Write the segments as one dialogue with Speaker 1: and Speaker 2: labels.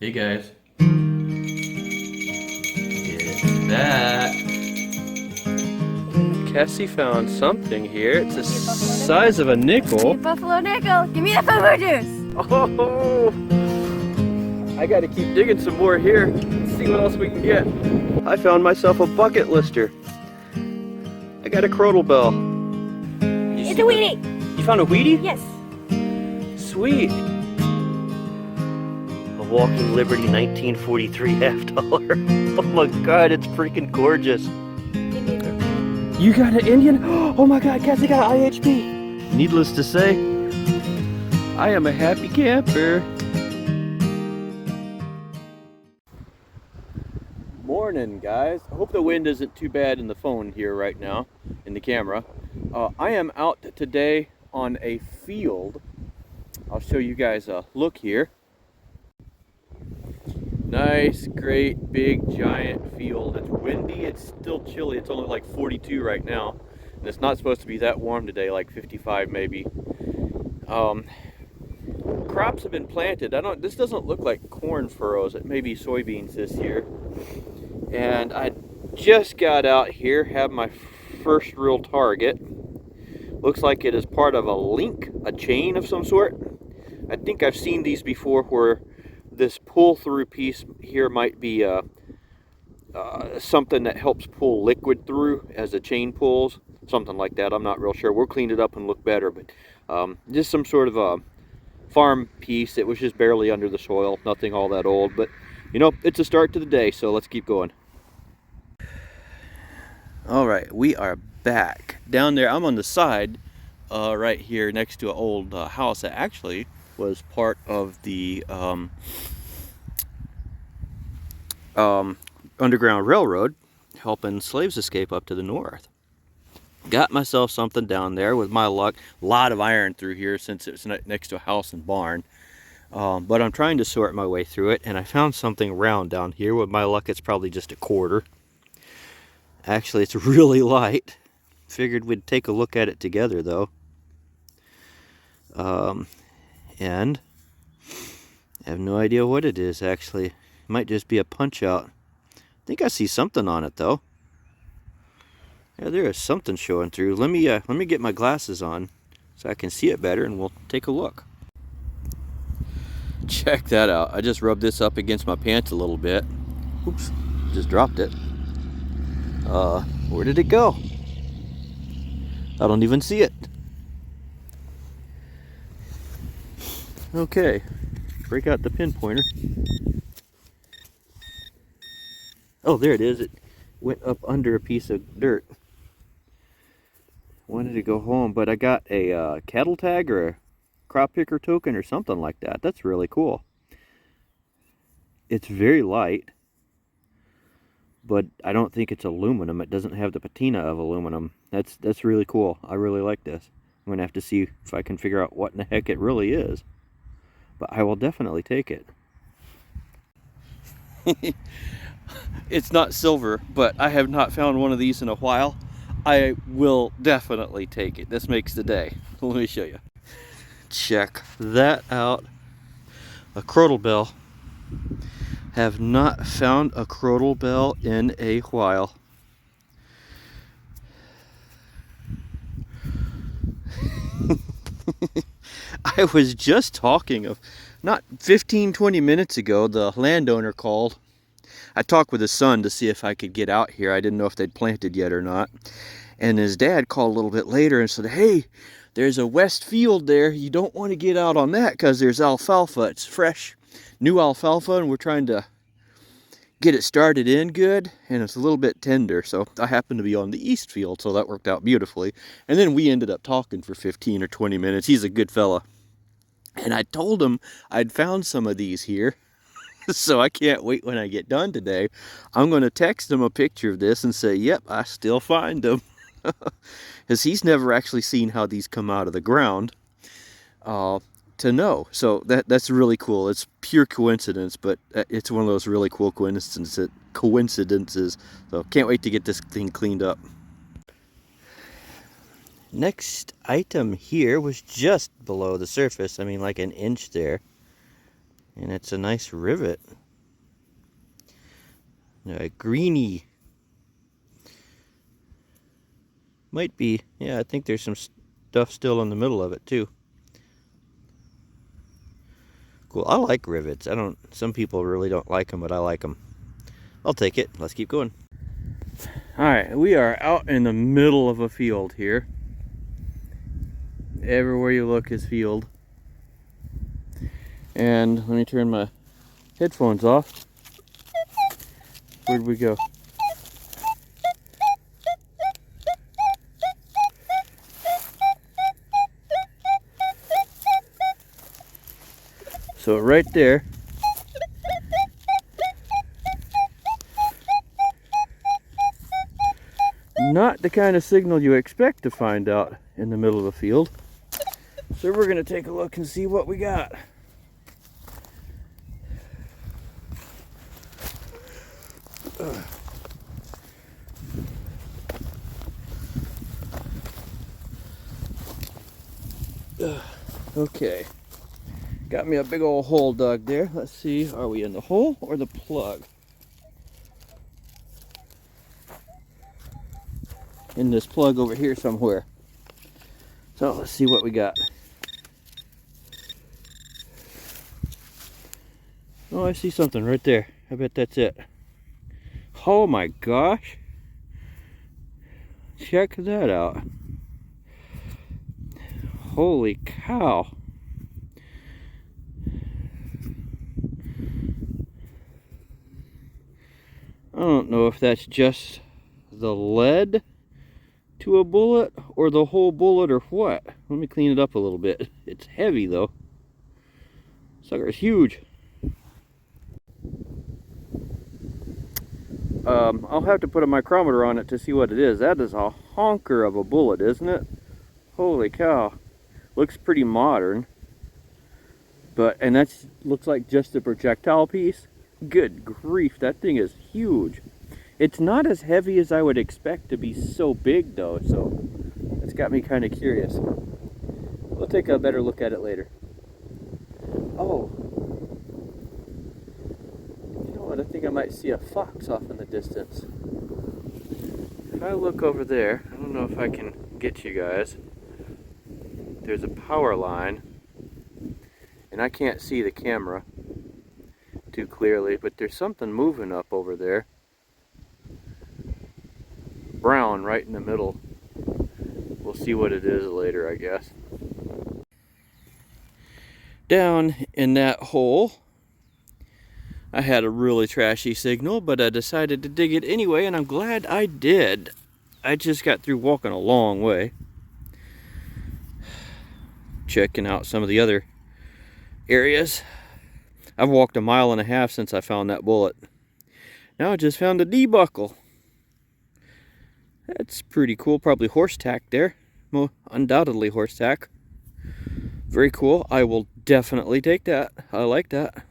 Speaker 1: Hey guys, it's that. Cassie found something here. It's the size of a nickel.
Speaker 2: Buffalo nickel. Give me the fufu juice.
Speaker 1: Oh, I gotta keep digging some more here. Let's see what else we can get. I found myself a bucket lister. I got a crotal bell.
Speaker 2: It's a Wheatie.
Speaker 1: You found a Wheatie?
Speaker 2: Yes.
Speaker 1: Sweet. A Walking Liberty 1943 half dollar. Oh my god, it's freaking gorgeous. You got an Indian? Oh my god, Cassie got an IHP. Needless to say, I am a happy camper. Morning, guys. I hope the wind isn't too bad in the phone here right now, in the camera. I am out today on a field. I'll show you guys a look here. Nice, great, big, giant field. It's windy, it's still chilly. It's only like 42 right now. And it's not supposed to be that warm today, like 55 maybe. Crops have been planted. This doesn't look like corn furrows. It may be soybeans this year. And I just got out here, have my first real target. Looks like it is part of a link, a chain of some sort. I think I've seen these before where this pull-through piece here might be something that helps pull liquid through as the chain pulls. Something like that, I'm not real sure. We'll clean it up and look better, but just some sort of a farm piece. It was just barely under the soil, nothing all that old, but you know, it's a start to the day, so let's keep going. All right, we are back. Down there, I'm on the side right here next to an old house that actually was part of the Underground Railroad, helping slaves escape up to the north. Got myself something down there with my luck. A lot of iron through here since it's next to a house and barn. But I'm trying to sort my way through it, and I found something round down here. With my luck, it's probably just a quarter. Actually, it's really light. Figured we'd take a look at it together, though. And I have no idea what it is, actually. It might just be a punch-out. I think I see something on it, though. Yeah, there is something showing through. Let me get my glasses on so I can see it better, and we'll take a look. Check that out. I just rubbed this up against my pants a little bit. Oops, just dropped it. Where did it go? I don't even see it. Okay, break out the pinpointer. Oh, there it is. It went up under a piece of dirt. Wanted to go home, but I got a cattle tag or a crop picker token or something like that. That's really cool. It's very light, but I don't think it's aluminum. It doesn't have the patina of aluminum. That's really cool. I really like this. I'm gonna have to see if I can figure out what in the heck it really is, but I will definitely take it. It's not silver, but I have not found one of these in a while. I will definitely take it. This makes the day. Let me show you. Check that out. A crotal bell. Have not found a crotal bell in a while. I was just talking of, not 15-20 minutes ago, the landowner called. I talked with his son to see if I could get out here. I didn't know if they'd planted yet or not. And his dad called a little bit later and said, hey, there's a west field there. You don't want to get out on that because there's alfalfa. It's fresh, new alfalfa, and we're trying to get it started in good, and it's a little bit tender. So I happened to be on the east field, so that worked out beautifully. And then we ended up talking for 15 or 20 minutes. He's a good fella. And I told him I'd found some of these here. So I can't wait when I get done today. I'm going to text him a picture of this and say, yep, I still find them. Because he's never actually seen how these come out of the ground to know. So that's really cool. It's pure coincidence, but it's one of those really cool coincidences. So can't wait to get this thing cleaned up. Next item here was just below the surface. I mean, like an inch there. And it's a nice rivet. Greeny. Might be, yeah, I think there's some stuff still in the middle of it too. Cool, I like rivets. Some people really don't like them, but I like them. I'll take it. Let's keep going. Alright, we are out in the middle of a field here. Everywhere you look is field. And let me turn my headphones off. Where'd we go? So right there, not the kind of signal you expect to find out in the middle of a field. So we're going to take a look and see what we got. Okay, got me a big old hole dug there. Let's see, are we in the hole or the plug? In this plug over here somewhere. So let's see what we got. Oh, I see something right there. I bet that's it. Oh my gosh. Check that out. Holy cow. I don't know if that's just the lead to a bullet or the whole bullet or what. Let me clean it up a little bit. It's heavy though. Sucker's huge. I'll have to put a micrometer on it to see what it is. That is a honker of a bullet, isn't it? Holy cow. Looks pretty modern. And that looks like just the projectile piece. Good grief, that thing is huge. It's not as heavy as I would expect to be so big though, so it's got me kind of curious. We'll take a better look at it later. Oh, you know what, I think I might see a fox off in the distance. If I look over there, I don't know if I can get you guys. There's a power line, and I can't see the camera too clearly, but there's something moving up over there. Brown right in the middle. We'll see what it is later, I guess. Down in that hole, I had a really trashy signal, but I decided to dig it anyway, and I'm glad I did. I just got through walking a long way, checking out some of the other areas. I've walked 1.5 miles since I found that bullet. Now I just found a debuckle. That's pretty cool. Probably horse tack there. Well, undoubtedly horse tack. Very cool. I will definitely take that. I like that.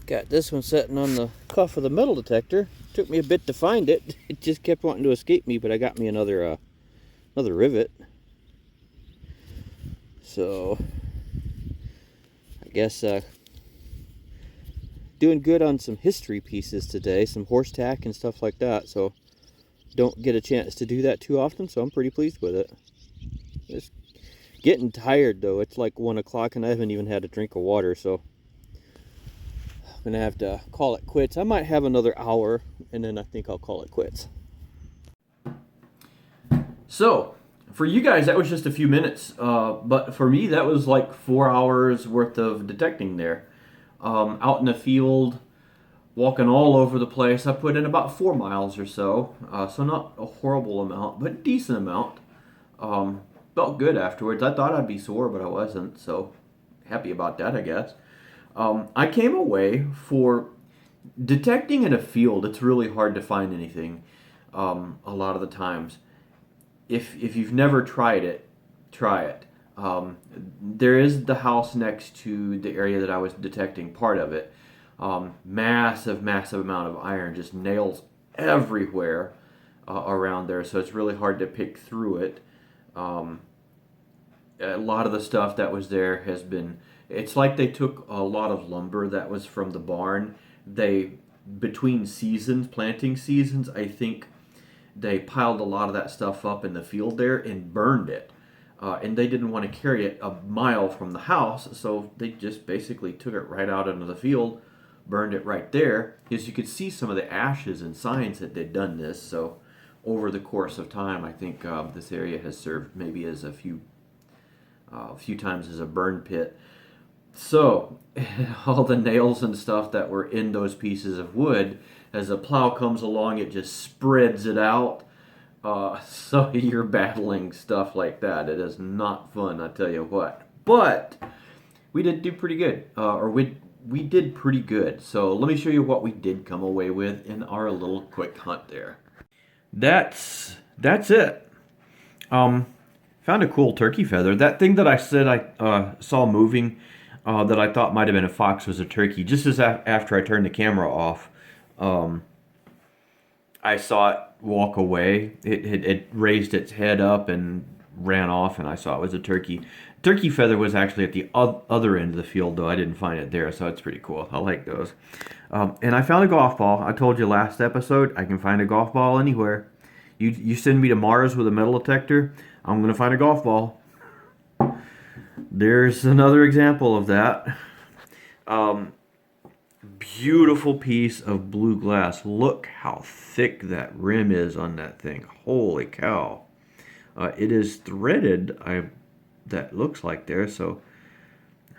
Speaker 1: Got this one sitting on the cuff of the metal detector. Took me a bit to find it. It just kept wanting to escape me, but I got me another rivet. So I guess doing good on some history pieces today, some horse tack and stuff like that, so don't get a chance to do that too often, so I'm pretty pleased with it. Just getting tired though. It's like 1 o'clock and I haven't even had a drink of water, so I'm gonna have to call it quits. I might have another hour and then I think I'll call it quits. So for you guys that was just a few minutes, but for me that was like 4 hours worth of detecting there. Out in the field, walking all over the place. I put in about 4 miles or so, so not a horrible amount, but a decent amount. Felt good afterwards. I thought I'd be sore, but I wasn't, so happy about that, I guess. I came away for detecting in a field. It's really hard to find anything a lot of the times. If you've never tried it, try it. There is the house next to the area that I was detecting, part of it. Massive amount of iron, just nails everywhere around there, so it's really hard to pick through it. A lot of the stuff that was there has been It's like they took a lot of lumber that was from the barn. Between seasons, planting seasons, I think they piled a lot of that stuff up in the field there and burned it. And they didn't want to carry it a mile from the house, so they just basically took it right out into the field, burned it right there. Because you could see some of the ashes and signs that they'd done this. So over the course of time, I think this area has served maybe as a few times as a burn pit. So all the nails and stuff that were in those pieces of wood, as a plow comes along, it just spreads it out. So you're battling stuff like that. It is not fun, I tell you what. But we did do pretty good, we did pretty good. So let me show you what we did come away with in our little quick hunt there. That's it. Found a cool turkey feather. That thing that I said I saw moving, that I thought might have been a fox, was a turkey. Just as after I turned the camera off, I saw it walk away. It raised its head up and ran off, and I saw it was a turkey. Turkey feather was actually at the other end of the field, though. I didn't find it there, so it's pretty cool. I like those. And I found a golf ball. I told you last episode, I can find a golf ball anywhere. You send me to Mars with a metal detector, I'm going to find a golf ball. There's another example of that. Beautiful piece of blue glass. Look how thick that rim is on that thing. Holy cow. It is threaded, that looks like there, so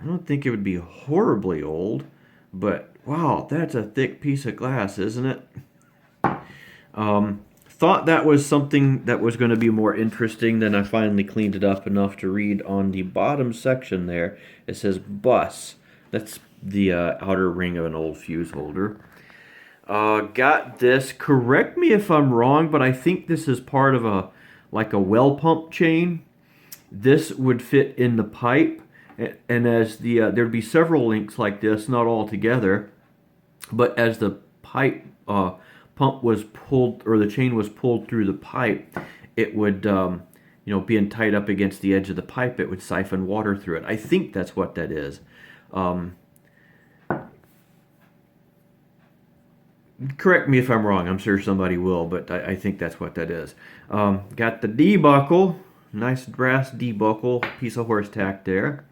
Speaker 1: I don't think it would be horribly old, but wow, that's a thick piece of glass, isn't it? Thought that was something that was going to be more interesting. Then I finally cleaned it up enough to read on the bottom section there. It says bus. That's the outer ring of an old fuse holder. Got this. Correct me if I'm wrong, but I think this is part of a well pump chain. This would fit in the pipe, and as there'd be several links like this, not all together, but as the pipe pump was pulled, or the chain was pulled through the pipe, it would, being tied up against the edge of the pipe, it would siphon water through it. I think that's what that is. Correct me if I'm wrong. I'm sure somebody will, but I think that's what that is. Got the D-buckle. Nice brass D-buckle. Piece of horse tack there.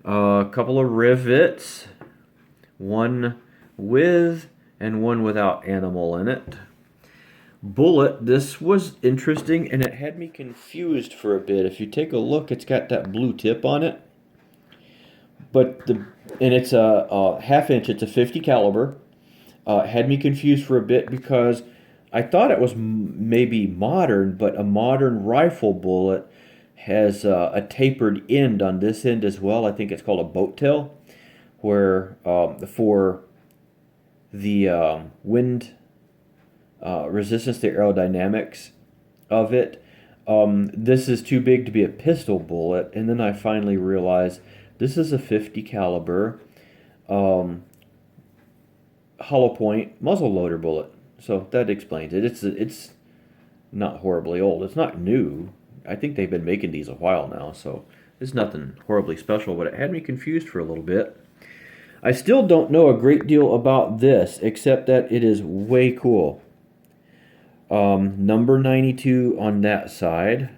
Speaker 1: A couple of rivets. One with and one without animal in it. Bullet. This was interesting, and it had me confused for a bit. If you take a look, it's got that blue tip on it. And it's a half inch. It's a 50 caliber. Had me confused for a bit because I thought it was maybe modern, but a modern rifle bullet has a tapered end on this end as well. I think it's called a boat tail, where for the wind resistance, the aerodynamics of it, this is too big to be a pistol bullet. And then I finally realized this is a 50 caliber hollow point muzzle loader bullet. So that explains it. It's not horribly old. It's not new. I think they've been making these a while now, so it's nothing horribly special, but it had me confused for a little bit. I still don't know a great deal about this, except that it is way cool. Number 92 on that side.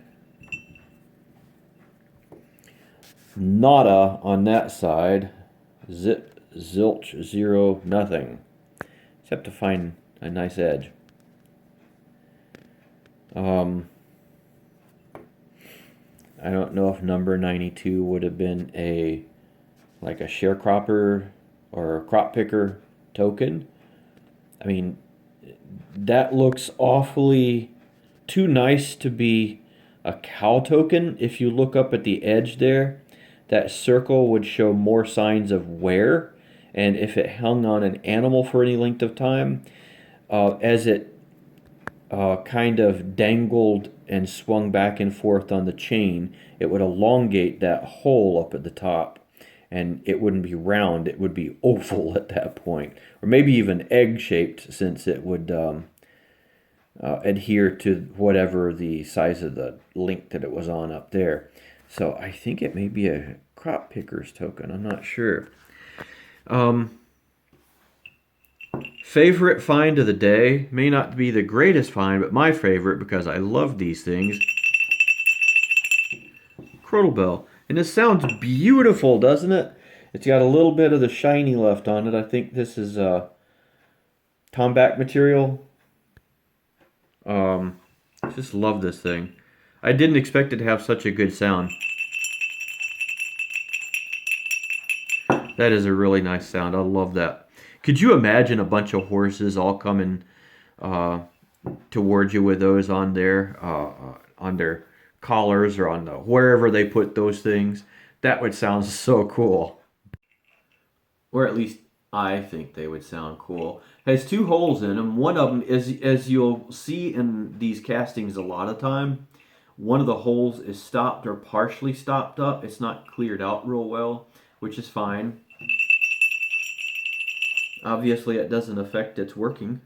Speaker 1: Nada on that side. Zip, zilch, zero, nothing. Except to find a nice edge. I don't know if number 92 would have been like a sharecropper or a crop picker token. I mean, that looks awfully too nice to be a cow token. If you look up at the edge there, that circle would show more signs of wear. And if it hung on an animal for any length of time, as it kind of dangled and swung back and forth on the chain, it would elongate that hole up at the top, and it wouldn't be round, it would be oval at that point, or maybe even egg-shaped, since it would adhere to whatever the size of the link that it was on up there. So I think it may be a crop picker's token. I'm not sure. Favorite find of the day. May not be the greatest find, but my favorite because I love these things. Crotal bell. And this sounds beautiful, doesn't it? It's got a little bit of the shiny left on it. I think this is tombac material. Just love this thing. I didn't expect it to have such a good sound. That is a really nice sound. I love that. Could you imagine a bunch of horses all coming towards you with those on their collars or on wherever they put those things? That would sound so cool. Or at least I think they would sound cool. Has 2 holes in them. One of them is, as you'll see in these castings a lot of time, one of the holes is stopped or partially stopped up. It's not cleared out real well, which is fine. Obviously, it doesn't affect its working.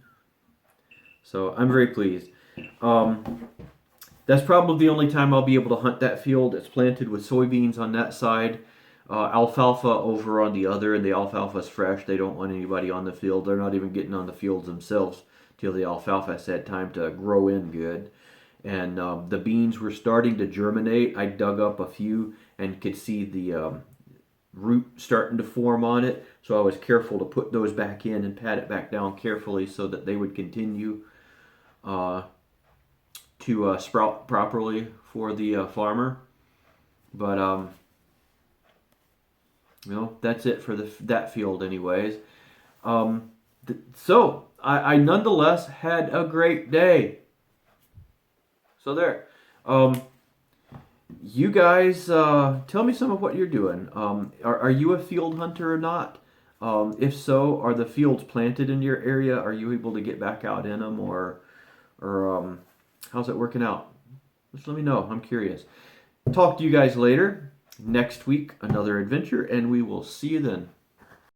Speaker 1: So I'm very pleased. That's probably the only time I'll be able to hunt that field. It's planted with soybeans on that side. Alfalfa over on the other, and the alfalfa's fresh. They don't want anybody on the field. They're not even getting on the fields themselves till the alfalfa has had time to grow in good. And the beans were starting to germinate. I dug up a few and could see the root starting to form on it. So I was careful to put those back in and pat it back down carefully so that they would continue to sprout properly for the farmer. But you know, that's it for that field anyways. So I nonetheless had a great day. So there. You guys, tell me some of what you're doing. Are you a field hunter or not? If so, are the fields planted in your area? Are you able to get back out in them, or how's it working out? Just let me know. I'm curious. Talk to you guys later. Next week, another adventure, and we will see you then.